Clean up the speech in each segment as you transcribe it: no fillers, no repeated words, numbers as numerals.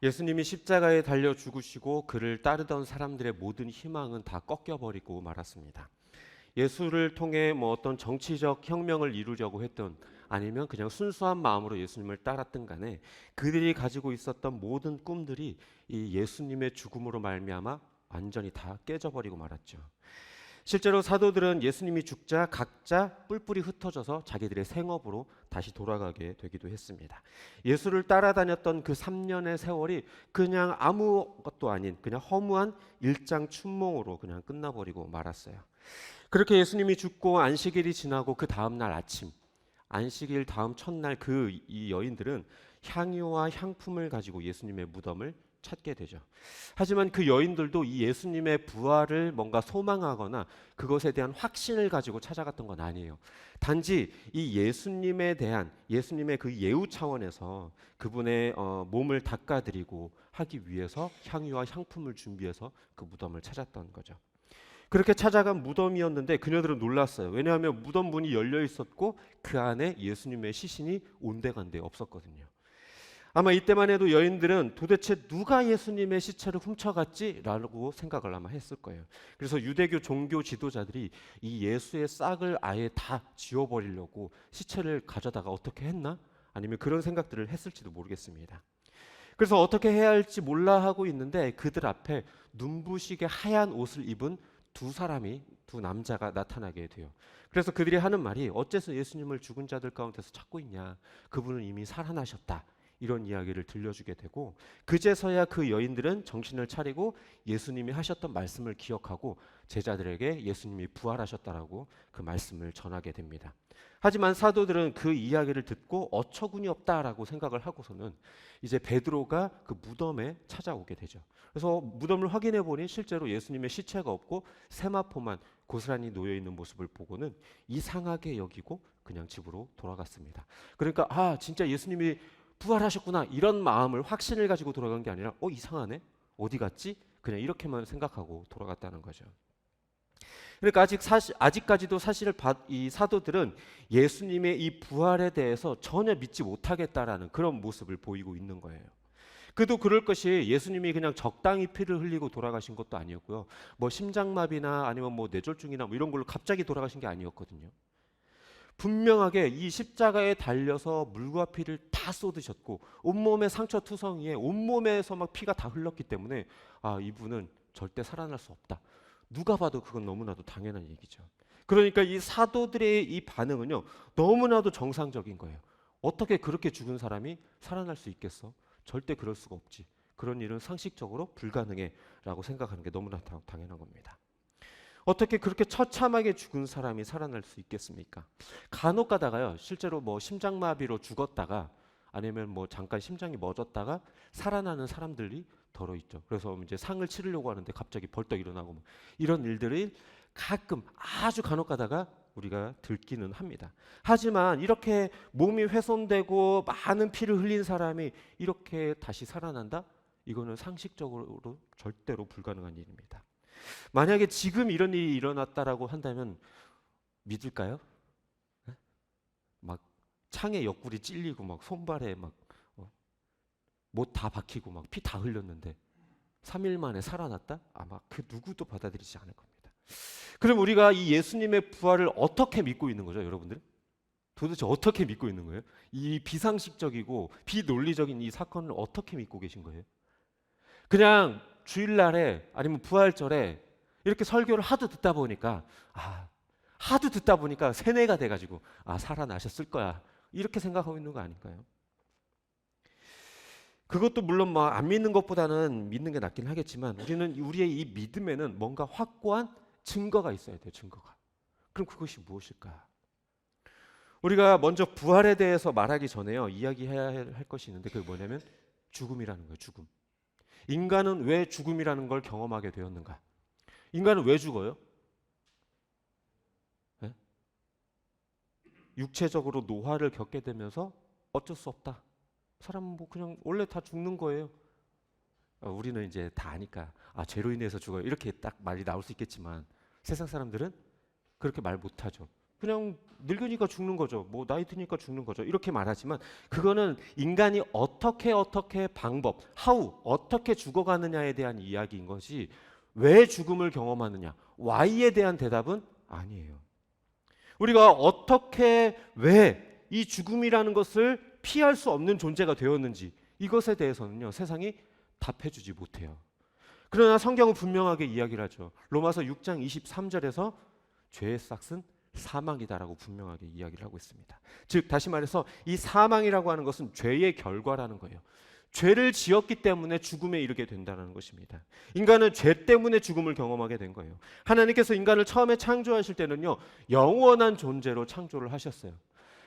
예수님이 십자가에 달려 죽으시고 그를 따르던 사람들의 모든 희망은 다 꺾여버리고 말았습니다. 예수를 통해 뭐 어떤 정치적 혁명을 이루려고 했던 아니면 그냥 순수한 마음으로 예수님을 따랐든 간에 그들이 가지고 있었던 모든 꿈들이 이 예수님의 죽음으로 말미암아 완전히 다 깨져버리고 말았죠. 실제로 사도들은 예수님이 죽자 각자 뿔뿔이 흩어져서 자기들의 생업으로 다시 돌아가게 되기도 했습니다. 예수를 따라다녔던 그 3년의 세월이 그냥 아무것도 아닌 그냥 허무한 일장춘몽으로 그냥 끝나버리고 말았어요. 그렇게 예수님이 죽고 안식일이 지나고 그 다음 날 아침, 안식일 다음 첫날 그 이 여인들은 향유와 향품을 가지고 예수님의 무덤을 찾게 되죠. 하지만 그 여인들도 이 예수님의 부활을 뭔가 소망하거나 그것에 대한 확신을 가지고 찾아갔던 건 아니에요. 단지 이 예수님에 대한 예수님의 그 예우 차원에서 그분의 몸을 닦아드리고 하기 위해서 향유와 향품을 준비해서 그 무덤을 찾았던 거죠. 그렇게 찾아간 무덤이었는데 그녀들은 놀랐어요. 왜냐하면 무덤 문이 열려 있었고 그 안에 예수님의 시신이 온데간데 없었거든요. 아마 이때만 해도 여인들은 도대체 누가 예수님의 시체를 훔쳐갔지라고 생각을 아마 했을 거예요. 그래서 유대교 종교 지도자들이 이 예수의 싹을 아예 다 지워버리려고 시체를 가져다가 어떻게 했나? 아니면 그런 생각들을 했을지도 모르겠습니다. 그래서 어떻게 해야 할지 몰라 하고 있는데 그들 앞에 눈부시게 하얀 옷을 입은 두 남자가 나타나게 돼요. 그래서 그들이 하는 말이 어째서 예수님을 죽은 자들 가운데서 찾고 있냐? 그분은 이미 살아나셨다. 이런 이야기를 들려주게 되고 그제서야 그 여인들은 정신을 차리고 예수님이 하셨던 말씀을 기억하고 제자들에게 예수님이 부활하셨다라고 그 말씀을 전하게 됩니다. 하지만 사도들은 그 이야기를 듣고 어처구니 없다라고 생각을 하고서는 이제 베드로가 그 무덤에 찾아오게 되죠. 그래서 무덤을 확인해 보니 실제로 예수님의 시체가 없고 세마포만 고스란히 놓여 있는 모습을 보고는 이상하게 여기고 그냥 집으로 돌아갔습니다. 그러니까 진짜 예수님이 부활하셨구나 이런 마음을 확신을 가지고 돌아간 게 아니라 이상하네 어디 갔지 그냥 이렇게만 생각하고 돌아갔다는 거죠. 그러니까 아직까지도 사실을 이 사도들은 예수님의 이 부활에 대해서 전혀 믿지 못하겠다라는 그런 모습을 보이고 있는 거예요. 그도 그럴 것이 예수님이 그냥 적당히 피를 흘리고 돌아가신 것도 아니었고요. 뭐 심장마비나 아니면 뭐 뇌졸중이나 뭐 이런 걸로 갑자기 돌아가신 게 아니었거든요. 분명하게 이 십자가에 달려서 물과 피를 다 쏟으셨고 온몸에 상처 투성이에 온몸에서 막 피가 다 흘렀기 때문에 이분은 절대 살아날 수 없다. 누가 봐도 그건 너무나도 당연한 얘기죠. 그러니까 이 사도들의 이 반응은요 너무나도 정상적인 거예요. 어떻게 그렇게 죽은 사람이 살아날 수 있겠어? 절대 그럴 수가 없지. 그런 일은 상식적으로 불가능해라고 생각하는 게 너무나 당연한 겁니다. 어떻게 그렇게 처참하게 죽은 사람이 살아날 수 있겠습니까? 간혹 가다가요, 실제로 뭐 심장마비로 죽었다가 아니면 뭐 잠깐 심장이 멎었다가 살아나는 사람들이 더러 있죠. 그래서 이제 상을 치르려고 하는데 갑자기 벌떡 일어나고 뭐 이런 일들이 가끔 아주 간혹 가다가 우리가 듣기는 합니다. 하지만 이렇게 몸이 훼손되고 많은 피를 흘린 사람이 이렇게 다시 살아난다? 이거는 상식적으로 절대로 불가능한 일입니다. 만약에 지금 이런 일이 일어났다라고 한다면 믿을까요? 네? 막 창에 옆구리 찔리고 막 손발에 막 못 다 박히고 막 피 다 흘렸는데 3일 만에 살아났다? 아마 그 누구도 받아들이지 않을 겁니다. 그럼 우리가 이 예수님의 부활을 어떻게 믿고 있는 거죠, 여러분들? 도대체 어떻게 믿고 있는 거예요? 이 비상식적이고 비논리적인 이 사건을 어떻게 믿고 계신 거예요? 그냥 주일날에 아니면 부활절에 이렇게 설교를 하도 듣다 보니까 세뇌가 돼가지고 살아나셨을 거야 이렇게 생각하고 있는 거 아닐까요? 그것도 물론 뭐 안 믿는 것보다는 믿는 게 낫긴 하겠지만 우리의 이 믿음에는 뭔가 확고한 증거가 있어야 돼요. 증거가. 그럼 그것이 무엇일까? 우리가 먼저 부활에 대해서 말하기 전에요 이야기해야 할 것이 있는데 그게 뭐냐면 죽음이라는 거예요. 죽음. 인간은 왜 죽음이라는 걸 경험하게 되었는가? 인간은 왜 죽어요? 네? 육체적으로 노화를 겪게 되면서 어쩔 수 없다. 사람은 뭐 그냥 원래 다 죽는 거예요. 우리는 이제 다 아니까 죄로 인해서 죽어요. 이렇게 딱 말이 나올 수 있겠지만 세상 사람들은 그렇게 말 못하죠. 그냥 늙으니까 죽는 거죠. 뭐 나이 드니까 죽는 거죠. 이렇게 말하지만 그거는 인간이 어떻게 방법, 어떻게 죽어가느냐에 대한 이야기인 것이 왜 죽음을 경험하느냐, why에 대한 대답은 아니에요. 우리가 어떻게 왜 이 죽음이라는 것을 피할 수 없는 존재가 되었는지 이것에 대해서는요, 세상이 답해주지 못해요. 그러나 성경은 분명하게 이야기를 하죠. 로마서 6장 23절에서 죄의 싹은 사망이다라고 분명하게 이야기를 하고 있습니다. 즉 다시 말해서 이 사망이라고 하는 것은 죄의 결과라는 거예요. 죄를 지었기 때문에 죽음에 이르게 된다는 것입니다. 인간은 죄 때문에 죽음을 경험하게 된 거예요. 하나님께서 인간을 처음에 창조하실 때는요, 영원한 존재로 창조를 하셨어요.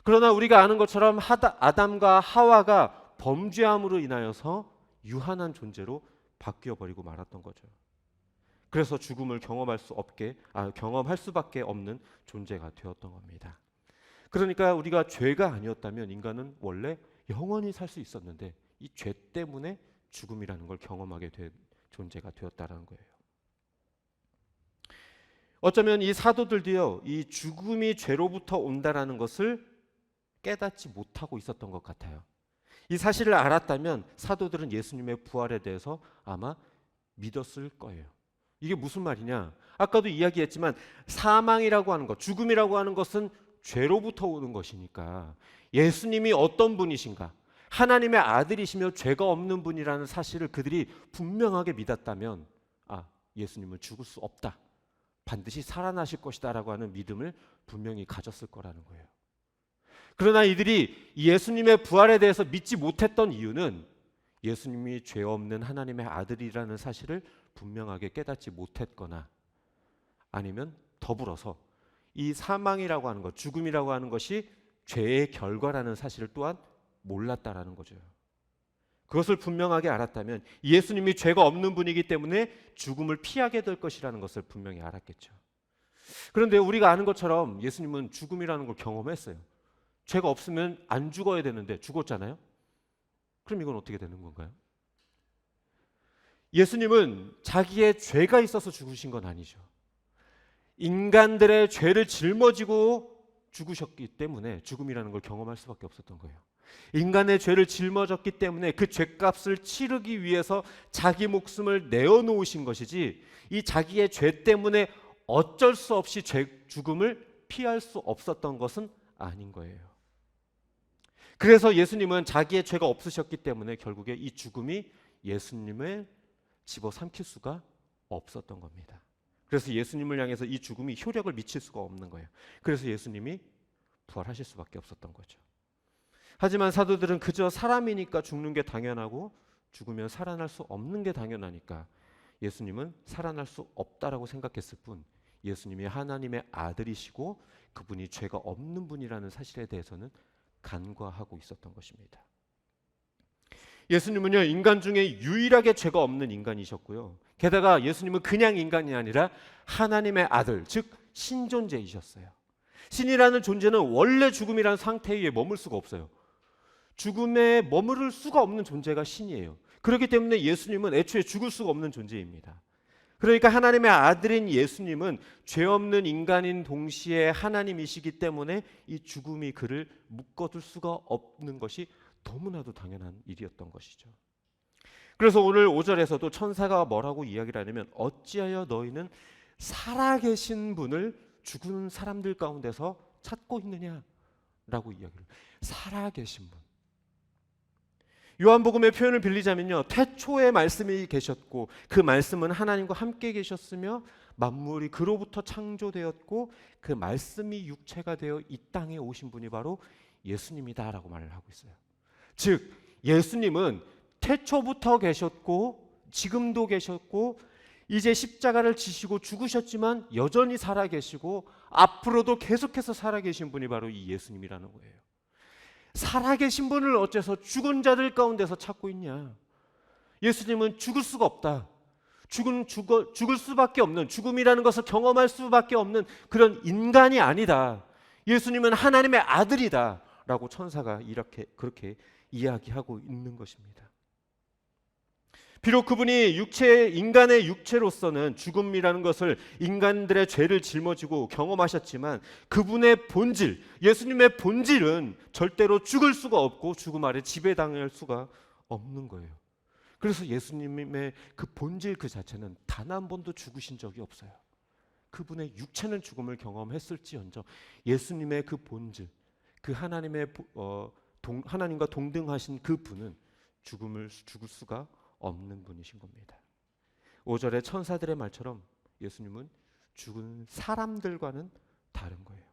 그러나 우리가 아는 것처럼 아담과 하와가 범죄함으로 인하여서 유한한 존재로 바뀌어버리고 말았던 거죠. 그래서 죽음을 경험할 수밖에 없는 존재가 되었던 겁니다. 그러니까 우리가 죄가 아니었다면 인간은 원래 영원히 살 수 있었는데 이 죄 때문에 죽음이라는 걸 경험하게 된 존재가 되었다는 거예요. 어쩌면 이 사도들도요, 이 죽음이 죄로부터 온다라는 것을 깨닫지 못하고 있었던 것 같아요. 이 사실을 알았다면 사도들은 예수님의 부활에 대해서 아마 믿었을 거예요. 이게 무슨 말이냐? 아까도 이야기했지만 사망이라고 하는 것, 죽음이라고 하는 것은 죄로부터 오는 것이니까 예수님이 어떤 분이신가? 하나님의 아들이시며 죄가 없는 분이라는 사실을 그들이 분명하게 믿었다면 예수님은 죽을 수 없다. 반드시 살아나실 것이다 라고 하는 믿음을 분명히 가졌을 거라는 거예요. 그러나 이들이 예수님의 부활에 대해서 믿지 못했던 이유는 예수님이 죄 없는 하나님의 아들이라는 사실을 분명하게 깨닫지 못했거나 아니면 더불어서 이 사망이라고 하는 것, 죽음이라고 하는 것이 죄의 결과라는 사실을 또한 몰랐다라는 거죠. 그것을 분명하게 알았다면 예수님이 죄가 없는 분이기 때문에 죽음을 피하게 될 것이라는 것을 분명히 알았겠죠. 그런데 우리가 아는 것처럼 예수님은 죽음이라는 걸 경험했어요. 죄가 없으면 안 죽어야 되는데 죽었잖아요. 그럼 이건 어떻게 되는 건가요? 예수님은 자기의 죄가 있어서 죽으신 건 아니죠. 인간들의 죄를 짊어지고 죽으셨기 때문에 죽음이라는 걸 경험할 수밖에 없었던 거예요. 인간의 죄를 짊어졌기 때문에 그 죄값을 치르기 위해서 자기 목숨을 내어놓으신 것이지 이 자기의 죄 때문에 어쩔 수 없이 죽음을 피할 수 없었던 것은 아닌 거예요. 그래서 예수님은 자기의 죄가 없으셨기 때문에 결국에 이 죽음이 예수님을 집어삼킬 수가 없었던 겁니다. 그래서 예수님을 향해서 이 죽음이 효력을 미칠 수가 없는 거예요. 그래서 예수님이 부활하실 수밖에 없었던 거죠. 하지만 사도들은 그저 사람이니까 죽는 게 당연하고 죽으면 살아날 수 없는 게 당연하니까 예수님은 살아날 수 없다라고 생각했을 뿐 예수님이 하나님의 아들이시고 그분이 죄가 없는 분이라는 사실에 대해서는 간과하고 있었던 것입니다. 예수님은요, 인간 중에 유일하게 죄가 없는 인간이셨고요. 게다가 예수님은 그냥 인간이 아니라 하나님의 아들, 즉 신존재이셨어요. 신이라는 존재는 원래 죽음이라는 상태 위에 머물 수가 없어요. 죽음에 머무를 수가 없는 존재가 신이에요. 그렇기 때문에 예수님은 애초에 죽을 수가 없는 존재입니다. 그러니까 하나님의 아들인 예수님은 죄 없는 인간인 동시에 하나님이시기 때문에 이 죽음이 그를 묶어둘 수가 없는 것이 너무나도 당연한 일이었던 것이죠. 그래서 오늘 5절에서도 천사가 뭐라고 이야기를 하냐면 어찌하여 너희는 살아계신 분을 죽은 사람들 가운데서 찾고 있느냐라고 이야기를. 살아계신 분. 요한복음의 표현을 빌리자면요, 태초에 말씀이 계셨고 그 말씀은 하나님과 함께 계셨으며 만물이 그로부터 창조되었고 그 말씀이 육체가 되어 이 땅에 오신 분이 바로 예수님이다라고 말을 하고 있어요. 즉 예수님은 태초부터 계셨고 지금도 계셨고 이제 십자가를 지시고 죽으셨지만 여전히 살아계시고 앞으로도 계속해서 살아계신 분이 바로 이 예수님이라는 거예요. 살아계신 분을 어째서 죽은 자들 가운데서 찾고 있냐? 예수님은 죽을 수가 없다. 죽을 수밖에 없는, 죽음이라는 것을 경험할 수밖에 없는 그런 인간이 아니다. 예수님은 하나님의 아들이다 라고 천사가 그렇게 이야기하고 있는 것입니다. 비록 그분이 인간의 육체로서는 죽음이라는 것을 인간들의 죄를 짊어지고 경험하셨지만 그분의 본질, 예수님의 본질은 절대로 죽을 수가 없고 죽음 아래 지배당할 수가 없는 거예요. 그래서 예수님의 그 본질 그 자체는 단 한 번도 죽으신 적이 없어요. 그분의 육체는 죽음을 경험했을지언정 예수님의 그 본질, 그 하나님과 동등하신 그 분은 죽을 수가 없는 분이신 겁니다. 5절의 천사들의 말처럼 예수님은 죽은 사람들과는 다른 거예요.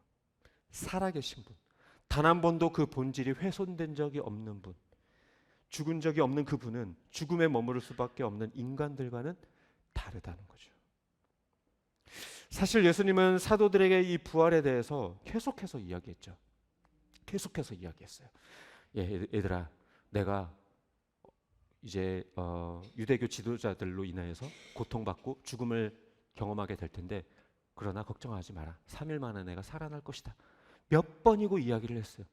살아계신 분, 단 한 번도 그 본질이 훼손된 적이 없는 분, 죽은 적이 없는 그분은 죽음에 머무를 수밖에 없는 인간들과는 다르다는 거죠. 사실 예수님은 사도들에게 이 부활에 대해서 계속해서 이야기했죠. 계속해서 이야기했어요. 얘들아, 내가 이제 유대교 지도자들로 인하여서 고통받고 죽음을 경험하게 될 텐데 그러나 걱정하지 마라. 3일 만에 내가 살아날 것이다. 몇 번이고 이야기를 했어요.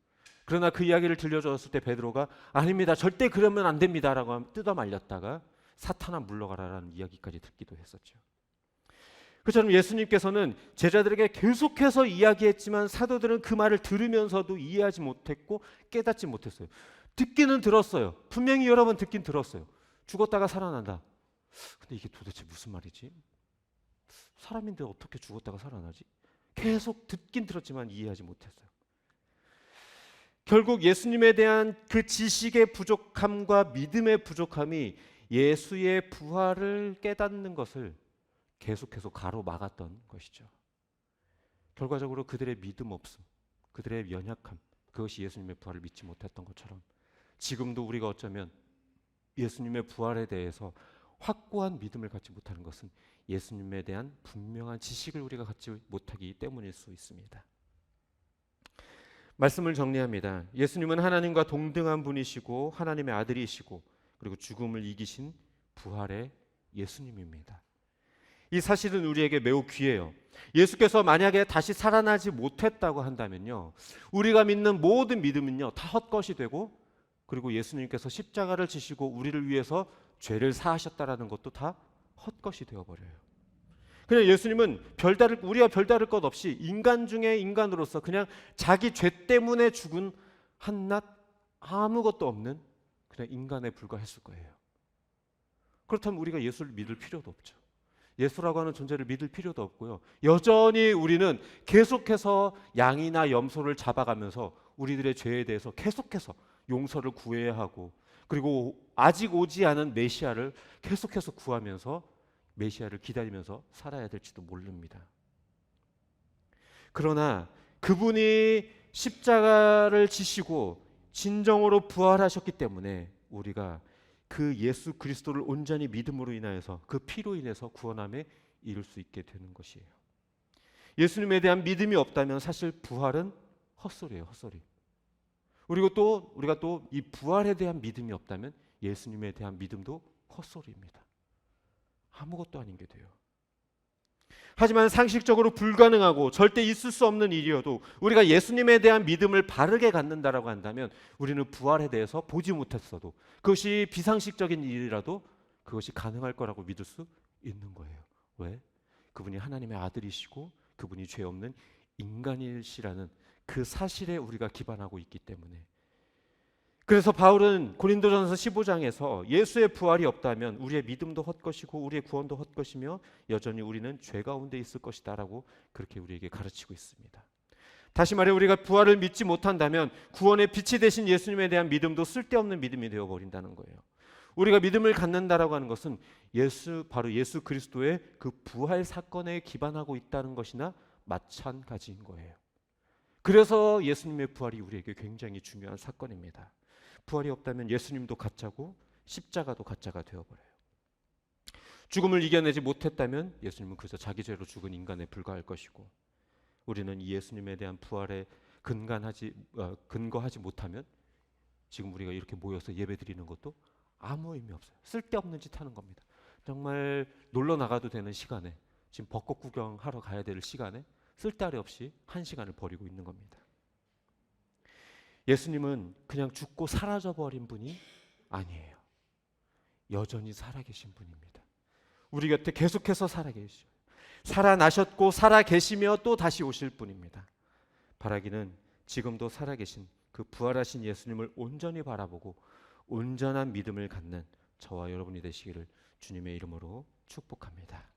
그러나 그 이야기를 들려줬을 때 베드로가 아닙니다. 절대 그러면 안 됩니다라고 뜯어 말렸다가 사탄아 물러가라라는 이야기까지 듣기도 했었죠. 그처럼 예수님께서는 제자들에게 계속해서 이야기했지만 사도들은 그 말을 들으면서도 이해하지 못했고 깨닫지 못했어요. 듣기는 들었어요. 분명히 여러 번 듣긴 들었어요. 죽었다가 살아난다. 근데 이게 도대체 무슨 말이지? 사람인데 어떻게 죽었다가 살아나지? 계속 듣긴 들었지만 이해하지 못했어요. 결국 예수님에 대한 그 지식의 부족함과 믿음의 부족함이 예수의 부활을 깨닫는 것을 계속해서 가로막았던 것이죠. 결과적으로 그들의 믿음 없음, 그들의 연약함, 그것이 예수님의 부활을 믿지 못했던 것처럼 지금도 우리가 어쩌면 예수님의 부활에 대해서 확고한 믿음을 갖지 못하는 것은 예수님에 대한 분명한 지식을 우리가 갖지 못하기 때문일 수 있습니다. 말씀을 정리합니다. 예수님은 하나님과 동등한 분이시고 하나님의 아들이시고 그리고 죽음을 이기신 부활의 예수님입니다. 이 사실은 우리에게 매우 귀해요. 예수께서 만약에 다시 살아나지 못했다고 한다면요, 우리가 믿는 모든 믿음은요 다 헛것이 되고, 그리고 예수님께서 십자가를 지시고 우리를 위해서 죄를 사하셨다라는 것도 다 헛것이 되어버려요. 그냥 예수님은 우리와 별다를 것 없이 인간 중에 인간으로서 그냥 자기 죄 때문에 죽은 한낱 아무것도 없는 그냥 인간에 불과했을 거예요. 그렇다면 우리가 예수를 믿을 필요도 없죠. 예수라고 하는 존재를 믿을 필요도 없고요. 여전히 우리는 계속해서 양이나 염소를 잡아가면서 우리들의 죄에 대해서 계속해서 용서를 구해야 하고, 그리고 아직 오지 않은 메시아를 계속해서 구하면서 메시아를 기다리면서 살아야 될지도 모릅니다. 그러나 그분이 십자가를 지시고 진정으로 부활하셨기 때문에 우리가 그 예수 그리스도를 온전히 믿음으로 인하여서 그 피로 인해서 구원함에 이룰 수 있게 되는 것이에요. 예수님에 대한 믿음이 없다면 사실 부활은 헛소리예요, 헛소리. 그리고 또 우리가 또 이 부활에 대한 믿음이 없다면 예수님에 대한 믿음도 헛소리입니다. 아무것도 아닌 게 돼요. 하지만 상식적으로 불가능하고 절대 있을 수 없는 일이어도 우리가 예수님에 대한 믿음을 바르게 갖는다라고 한다면 우리는 부활에 대해서 보지 못했어도, 그것이 비상식적인 일이라도 그것이 가능할 거라고 믿을 수 있는 거예요. 왜? 그분이 하나님의 아들이시고 그분이 죄 없는 인간이시라는 그 사실에 우리가 기반하고 있기 때문에. 그래서 바울은 고린도전서 15장에서 예수의 부활이 없다면 우리의 믿음도 헛것이고 우리의 구원도 헛것이며 여전히 우리는 죄 가운데 있을 것이다 라고 그렇게 우리에게 가르치고 있습니다. 다시 말해 우리가 부활을 믿지 못한다면 구원의 빛이 되신 예수님에 대한 믿음도 쓸데없는 믿음이 되어버린다는 거예요. 우리가 믿음을 갖는다라고 하는 것은 바로 예수 그리스도의 그 부활 사건에 기반하고 있다는 것이나 마찬가지인 거예요. 그래서 예수님의 부활이 우리에게 굉장히 중요한 사건입니다. 부활이 없다면 예수님도 가짜고 십자가도 가짜가 되어버려요. 죽음을 이겨내지 못했다면 예수님은 그저 자기 죄로 죽은 인간에 불과할 것이고, 우리는 이 예수님에 대한 부활에 근거하지 못하면 지금 우리가 이렇게 모여서 예배드리는 것도 아무 의미 없어요. 쓸데없는 짓 하는 겁니다. 정말 놀러 나가도 되는 시간에, 지금 벚꽃 구경하러 가야 될 시간에 쓸데리 없이 한 시간을 버리고 있는 겁니다. 예수님은 그냥 죽고 사라져버린 분이 아니에요. 여전히 살아계신 분입니다. 우리 곁에 계속해서 살아계시죠. 살아나셨고 살아계시며 또 다시 오실 분입니다. 바라기는 지금도 살아계신 그 부활하신 예수님을 온전히 바라보고 온전한 믿음을 갖는 저와 여러분이 되시기를 주님의 이름으로 축복합니다.